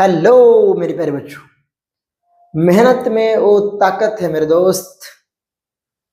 Hello मेरे प्यारे बच्चों, मेहनत में वो ताकत है मेरे दोस्त।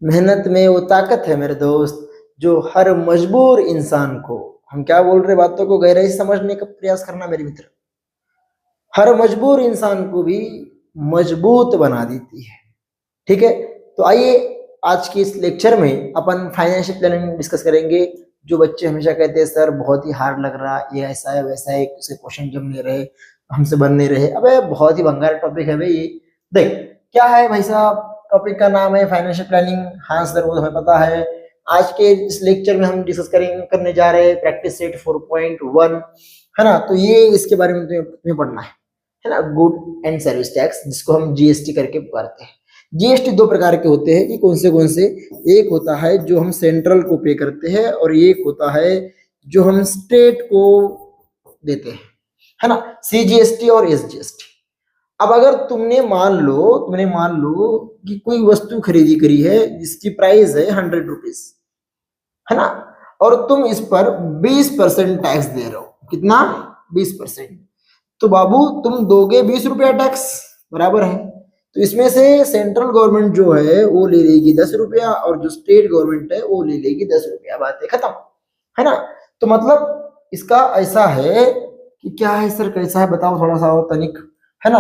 मेहनत में वो ताकत है मेरे दोस्त, जो हर मजबूर इंसान को, हम क्या बोल रहे बातों को गहराई से समझने का प्रयास करना मेरे मित्र। हर मजबूर इंसान को भी मजबूत बना देती है। ठीक है, तो आइए आज के इस लेक्चर में अपन फाइनेंशियल प्लानिंग डिस्कस करेंगे। जो बच्चे हमेशा कहते हैं सर बहुत ही हार्ड लग रहा, ये ऐसा है वैसा है, उसे क्वेश्चन जम नहीं रहे, हमसे बन नहीं रहे। अबे बहुत ही भंगार टॉपिक है भाई ये। देख क्या है भाई साहब, टॉपिक का नाम है फाइनेंशियल प्लानिंग। हाँ सर वो हमें पता है। आज के इस लेक्चर में हम डिस्कस करने जा रहे हैं प्रैक्टिस सेट 4.1, है ना। तो ये इसके बारे में तुम्हें पढ़ना है ना, गुड एंड सर्विस टैक्स, जिसको हम जीएसटी करके पुकारते हैं। जीएसटी दो प्रकार के होते हैं कि कौन से। एक होता है जो हम सेंट्रल को पे करते हैं और एक होता है जो हम स्टेट को देते हैं, है ना, सीजीएसटी और एसजीएसटी। अब अगर तुमने मान लो कि कोई वस्तु खरीदी करी है जिसकी प्राइस है 100 रुपीज, है ना, और तुम इस पर 20% टैक्स दे रहे हो। कितना? 20%। तो बाबू तुम दोगे 20 रुपया टैक्स, बराबर है। तो इसमें से सेंट्रल गवर्नमेंट जो है वो ले लेगी 10 रुपया और जो स्टेट गवर्नमेंट है वो ले लेगी 10 रुपया। बात है खत्म, है ना। तो मतलब इसका ऐसा है कि क्या है सर, कैसा है बताओ थोड़ा सा और तनिक, है ना।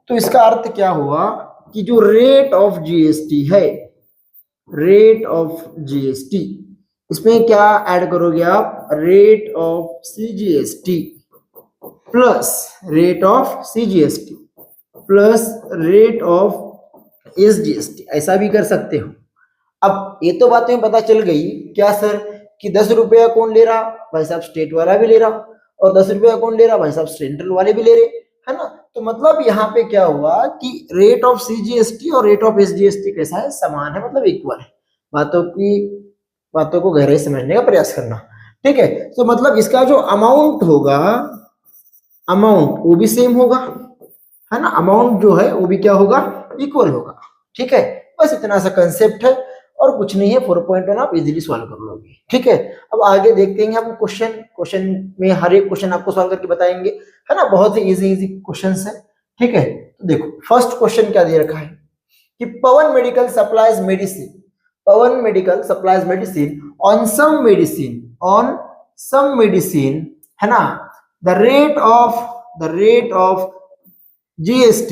तो इसका अर्थ क्या हुआ कि जो रेट ऑफ जीएसटी है, रेट ऑफ जीएसटी, इसमें क्या ऐड करोगे आप? Rate of CGST plus rate of CGST plus rate of SGST, ऐसा भी कर सकते हो। अब ये तो बातें पता चल गई क्या सर कि 10 रुपया कौन ले रहा? भाई साहब स्टेट वाला भी ले रहा, और 10 रुपया कौन ले रहा? भाई साहब सेंट्रल वाले भी ले रहे, है ना। तो मतलब यहाँ पे क्या हुआ कि रेट ऑफ सीजीएसटी और रेट ऑफ एसजीएसटी कैसा है? समान है, मतलब इक्वल है। बातों को गहराई समझने का प्रयास करना, ठीक है। तो मतलब इसका जो अमाउंट होगा, अमाउंट वो भी सेम होगा, है ना। अमाउंट जो है वो भी क्या होगा? इक्वल होगा, ठीक है। बस इतना सा कंसेप्ट है और कुछ नहीं है। 4.1 आप इजीली सॉल्व कर लोगे, ठीक है। अब आगे देखते हैं हम क्वेश्चन में हर एक क्वेश्चन आपको सॉल्व करके बताएंगे, है ना। बहुत ही इजी क्वेश्चंस है, ठीक है। तो देखो फर्स्ट क्वेश्चन क्या दे रखा है कि Pawan medical supplies medicine on some medicine, है ना। The rate of GST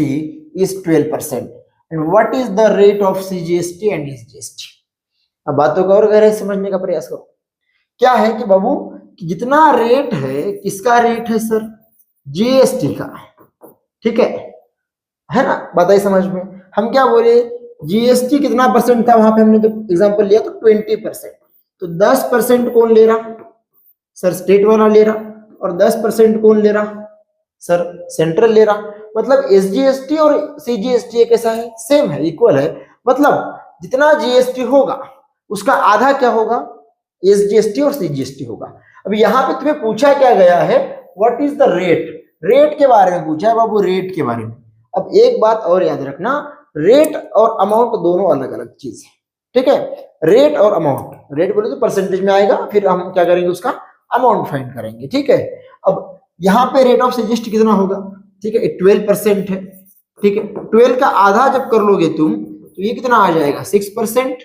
is 12%. And what is the rate of CGST and SGST? अब बातों को और गहराई समझने का प्रयास करो। क्या है कि बाबू कि जितना रेट है, किसका रेट है सर? जीएसटी का, ठीक है ना। बताइए समझ में। हम क्या बोले, जीएसटी कितना परसेंट था वहां पे, हमने तो एग्जांपल लिया तो 20%। तो 10% कौन ले रहा? सर स्टेट वाला ले रहा। और 10% कौन ले रहा? सर सेंट्रल ले रहा। मतलब एसजीएसटी और सीजीएसटी कैसा है? सेम है, इक्वल है। मतलब जितना जीएसटी होगा उसका आधा क्या होगा? एसजीएसटी और सीजीएसटी होगा। अब यहाँ पे तुम्हें पूछा क्या गया है? What is the rate? Rate के बारे में पूछा है बाबू, रेट के बारे में। अब एक बात और याद रखना, रेट और अमाउंट दोनों अलग अलग चीज है, ठीक है। रेट और अमाउंट, रेट बोले तो परसेंटेज में आएगा, फिर हम क्या करेंगे उसका अमाउंट फाइंड करेंगे, ठीक है। अब यहाँ पे रेट ऑफ सीजीएसटी कितना होगा? ठीक है 12% है, ठीक है। 12 का आधा जब कर लोगे तुम तो ये कितना आ जाएगा? 6%।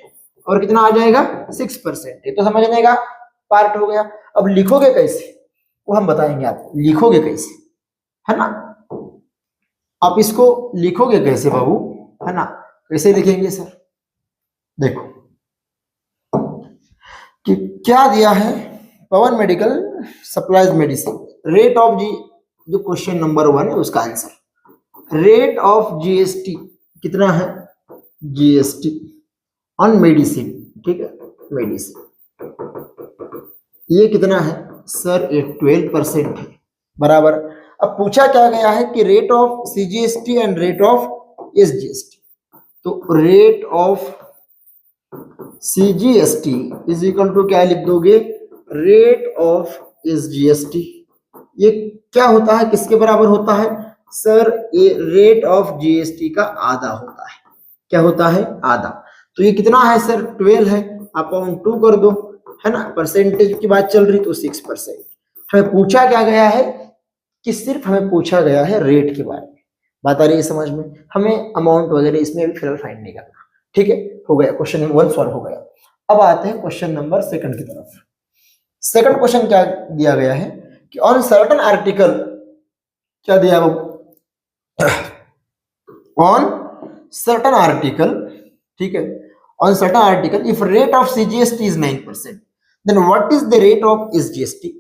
और कितना आ जाएगा? 6%। ये तो समझने का पार्ट हो गया। अब लिखोगे कैसे वो हम बताएंगे आपको। लिखोगे कैसे, है ना। आप इसको लिखोगे कैसे बाबू, है ना। कैसे लिखेंगे सर? देखो कि क्या दिया है, Pawan medical supplies medicine, rate of जी, जो क्वेश्चन नंबर 1 है उसका आंसर। रेट ऑफ जीएसटी कितना है? जीएसटी ऑन मेडिसिन, ठीक है, मेडिसिन ये कितना है सर? ये 12% है, बराबर। अब पूछा क्या गया है कि rate of CGST and rate of SGST. तो rate of CGST is equal to क्या लिख दोगे? Rate of SGST. ये क्या होता है, किसके बराबर होता है सर? ये रेट ऑफ जीएसटी का आधा होता है। क्या होता है? आधा। तो ये कितना है सर? 12 है, अपॉन 2 कर दो, है ना। परसेंटेज की बात चल रही तो 6%। हमें पूछा क्या गया है कि सिर्फ हमें पूछा गया है रेट के बारे में। बात आ रही है समझ में? हमें अमाउंट वगैरह इसमें अभी फिलहाल फाइंड नहीं करना। ठीक है, हो गया, क्वेश्चन नंबर 1 सॉल्व हो गया। अब आते हैं क्वेश्चन नंबर 2 की तरफ। सेकंड क्वेश्चन क्या दिया गया है कि ऑन सर्टेन आर्टिकल, क्या दिया वो, ऑन सर्टेन आर्टिकल, ठीक है, on certain article if rate of CGST is 9%, then what is the rate of SGST.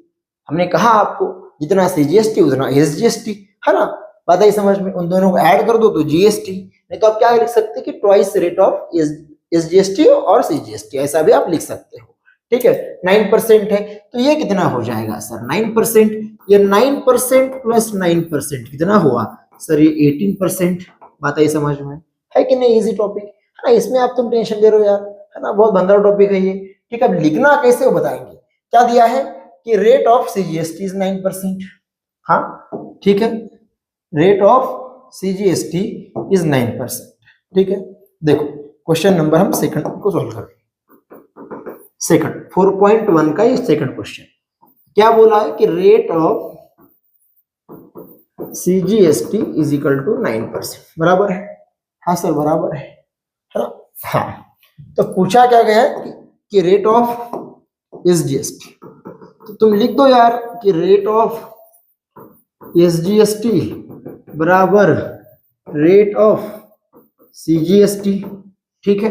हमने कहा आपको जितना सीजीएसटी उतना एसजीएसटी, है ना? बात आई समझ में? उन दोनों को ऐड कर दो तो जीएसटी, नहीं तो आप क्या लिख सकते हैं कि ट्वाइस रेट ऑफ एसजीएसटी और सीजीएसटी, ऐसा भी आप लिख सकते हो। ठीक है, 9% है तो ये कितना हो जाएगा सर? 9%, ये 9% प्लस 9% कितना हुआ सर? ये 18%। बात आई समझ में? है कि नहीं? इजी टॉपिक है ना, इसमें आप तुम टेंशन ले रहे हो यार, है ना? बहुत भंगार टॉपिक है ये। ठीक है, अब लिखना कैसे वो बताएंगे। क्या दिया है कि रेट ऑफ सीजीएसटी इज 9%। हाँ ठीक है, रेट ऑफ सीजीएसटी इज 9%। ठीक है, देखो क्वेश्चन नंबर हम सेकंड को सॉल्व करें। सेकंड 4.1 का ये सेकंड क्वेश्चन क्या बोला है कि rate of CGST is equal to 9%, बराबर है? हाँ सर बराबर है ना? हाँ, तो पूछा क्या गया है कि रेट ऑफ एसजीएसटी, तो तुम लिख दो यार कि रेट ऑफ एसजीएसटी बराबर रेट ऑफ सीजीएसटी। ठीक है,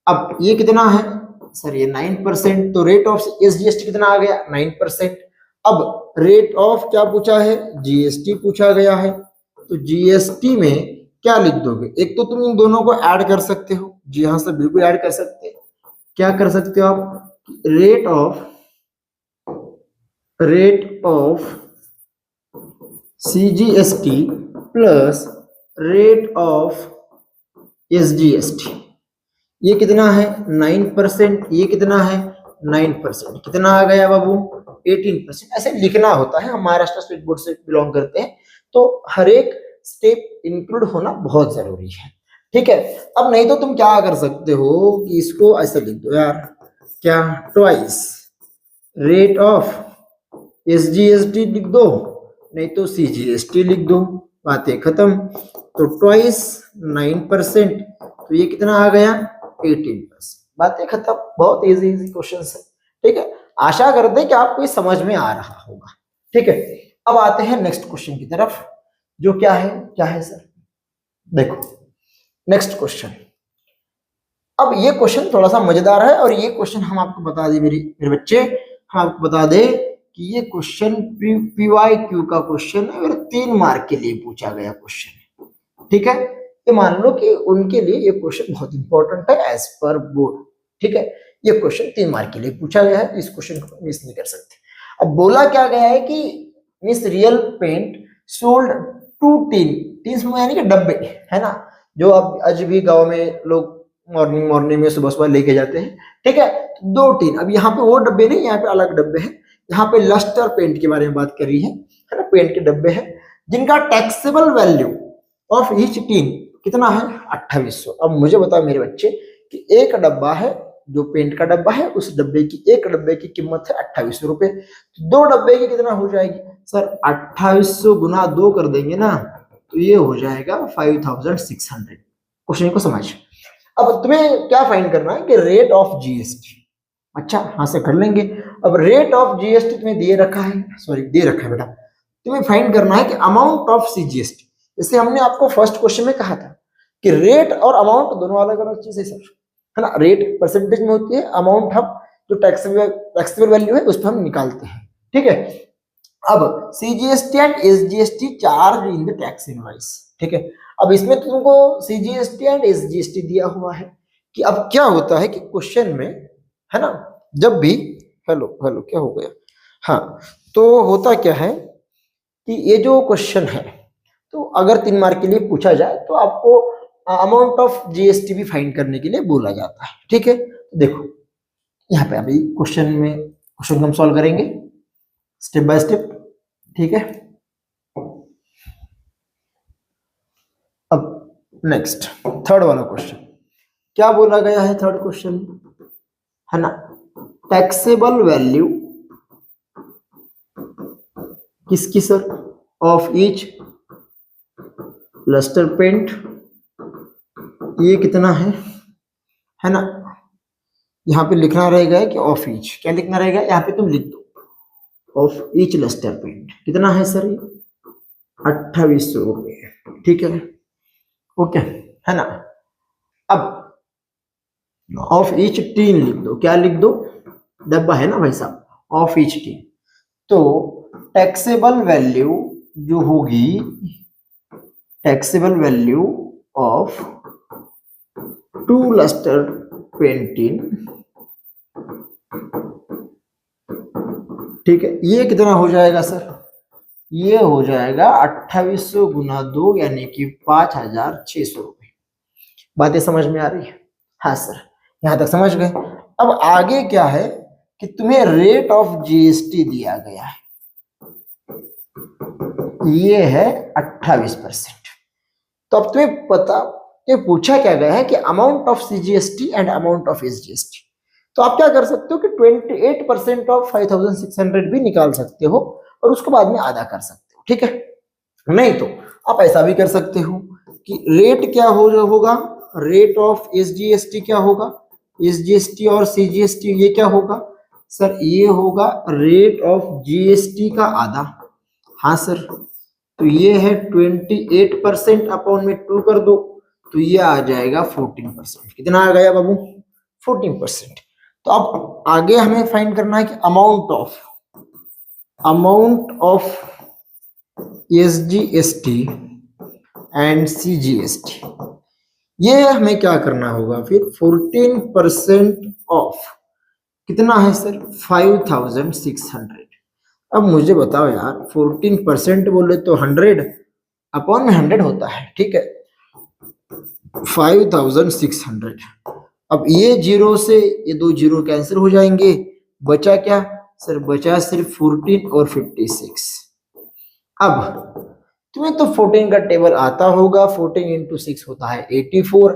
अब ये कितना है सर? ये 9%, तो रेट ऑफ एसजीएसटी कितना आ गया? 9%। अब रेट ऑफ क्या पूछा है? जीएसटी पूछा गया है, तो जीएसटी में क्या लिख दोगे? एक तो तुम इन दोनों को ऐड कर सकते हो, जी हाँ सर बिल्कुल ऐड कर सकते हैं। क्या कर सकते हो आप? Rate of CGST plus rate of SGST, ये कितना है? 9%। ये कितना है? 9%। कितना आ गया बाबू? 18%। ऐसे लिखना होता है, हम महाराष्ट्र स्टेट बोर्ड से बिलोंग करते हैं तो हर एक स्टेप इंक्लूड होना बहुत जरूरी है। ठीक है, अब नहीं तो तुम क्या कर सकते हो कि इसको ऐसे लिख दो यार, क्या? ट्वाइस रेट ऑफ एसजीएसटी लिख दो, नहीं तो सीजीएसटी लिख दो, बातें खत्म। तो ट्वाइस 9%, तो ये कितना आ गया? 18%। बातें खत्म। बहुत इजी क्वेश्चन है। ठीक है, आशा करते हैं कि आपको ये समझ में आ रहा होगा। ठीक है, अब आते हैं नेक्स्ट क्वेश्चन की तरफ, जो क्या है सर? देखो नेक्स्ट क्वेश्चन। अब ये क्वेश्चन थोड़ा सा मजेदार है और ये क्वेश्चन हम आपको बता दें मेरे बच्चे, हम आपको बता दें कि ये क्वेश्चन पीवाईक्यू का क्वेश्चन है और 3 मार्क के लिए पूछा गया क्वेश्चन है। ठीक है, ये मान लो कि उनके लिए ये क्वेश्चन बहुत इंपॉर्टेंट है एज पर बोर्ड। ठीक है, ये क्वेश्चन 3 मार्क के लिए पूछा गया है, इस क्वेश्चन को मिस नहीं कर सकते। अब बोला क्या गया है कि Miss Real paint sold 2 tins यानी कि डब्बे, है ना, जो अब आज भी गांव में लोग मॉर्निंग में सुबह लेके जाते हैं। ठीक है, 2 टीन। अब यहाँ पे वो डब्बे नहीं, यहाँ पे अलग डब्बे हैं। यहाँ पे लस्टर पेंट के बारे में बात कर रही है ना, पेंट के डब्बे हैं जिनका taxable value of each tin कितना है? 2800। अब मुझे बताओ मेरे बच्चे कि एक डब्बा है, जो पेंट का डब्बा है, उस डब्बे की, एक डब्बे की कीमत है 2800 रुपए। 2 डब्बे की कितना हो जाएगी सर? 2800 गुना 2 कर देंगे ना, तो ये हो जाएगा 5600। क्वेश्चन को समझ। अब तुम्हें क्या फाइंड करना है कि रेट ऑफ जीएसटी। अच्छा हाँ से कर लेंगे। अब रेट ऑफ जीएसटी तुम्हें दे रखा है, बेटा, तुम्हें फाइंड करना है कि अमाउंट ऑफ सीजीएसटी। जैसे हमने आपको फर्स्ट क्वेश्चन में कहा था कि रेट और अमाउंट दोनों अलग अलग चीज है सर, है ना? रेट परसेंटेज में होती है, अमाउंट हम जो टैक्सेबल वैल्यू है उस पर हम निकालते हैं। ठीक है, अब CGST and SGST charge in the tax invoice. ठीक है, अब इसमें तुमको सीजीएसटी एंड एसजीएसटी दिया हुआ है कि अब क्या होता है कि क्वेश्चन में, है ना, जब भी हेलो क्या हो गया? हाँ, तो होता क्या है कि ये जो क्वेश्चन है, तो अगर 3 मार्क के लिए पूछा जाए तो आपको अमाउंट ऑफ जीएसटी भी फाइंड करने के लिए बोला जाता है। ठीक है, तो देखो यहाँ पे अभी क्वेश्चन को हम सॉल्व करेंगे स्टेप बाय स्टेप। ठीक है, अब नेक्स्ट थर्ड वाला क्वेश्चन क्या बोला गया है? थर्ड क्वेश्चन है ना, टैक्सेबल वैल्यू किसकी sir? Of each lustre paint, ये कितना है ना। यहाँ पे लिखना रहेगा कि ऑफ ईच, क्या लिखना रहेगा यहाँ पे तुम लिख दो ऑफ ईच लस्टर पेंट कितना है सर, ये 2800 रुपये, ठीक है, ओके, है ना। अब ऑफ ईच टीन लिख दो, क्या लिख दो, डब्बा है ना भाई साहब, ऑफ ईच टीन। तो टैक्सेबल वैल्यू जो होगी, taxable value of 2 lustre painting, ठीक है, ये कितना हो जाएगा सर, ये हो जाएगा 2800 गुना 2 यानी कि 5600 रुपये। बातें समझ में आ रही है? हाँ सर, यहां तक समझ गए। अब आगे क्या है कि तुम्हें रेट ऑफ जीएसटी दिया गया है, ये है 28%। तो अब तुम्हें पता, ये पूछा क्या गया है कि amount of CGST and amount of SGST. तो आप क्या कर सकते हो कि 28% ऑफ 5600 भी निकाल सकते हो और उसको बाद में आधा कर सकते हो, ठीक है। नहीं तो आप ऐसा भी कर सकते हो कि रेट क्या होगा, रेट ऑफ एसजीएसटी क्या होगा, एसजीएसटी और सीजीएसटी ये क्या होगा सर, ये होगा रेट ऑफ जीएसटी का आधा। हाँ सर, तो ये है 28% अपॉन में 2 कर दो तो ये आ जाएगा 14%। कितना आ गया बाबू, 14%। तो अब आगे हमें फाइंड करना है कि amount of SGST and CGST, ये हमें क्या करना होगा फिर, 14% ऑफ कितना है सर, 5600। अब मुझे बताओ यार, 14% बोले तो 100 अपॉन में 100 होता है, ठीक है, 5600। अब ये जीरो से ये 2 जीरो कैंसिल हो जाएंगे, बचा क्या सर, बचा सिर्फ 14 और 56। अब तुम्हें तो 14 का टेबल आता होगा, 14 इंटू 6 होता है 84,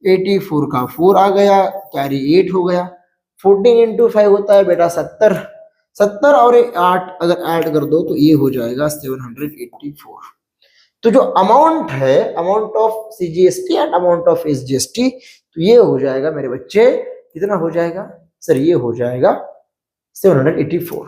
84 का 4 आ गया, कैरी 8 हो गया, 14 इंटू 5 होता है बेटा 70, 70 और 8 अगर ऐड कर दो तो ये हो जाएगा 784। तो जो अमाउंट है, amount of CGST and amount of SGST, तो ये हो जाएगा मेरे बच्चे, कितना हो जाएगा सर, ये हो जाएगा 784।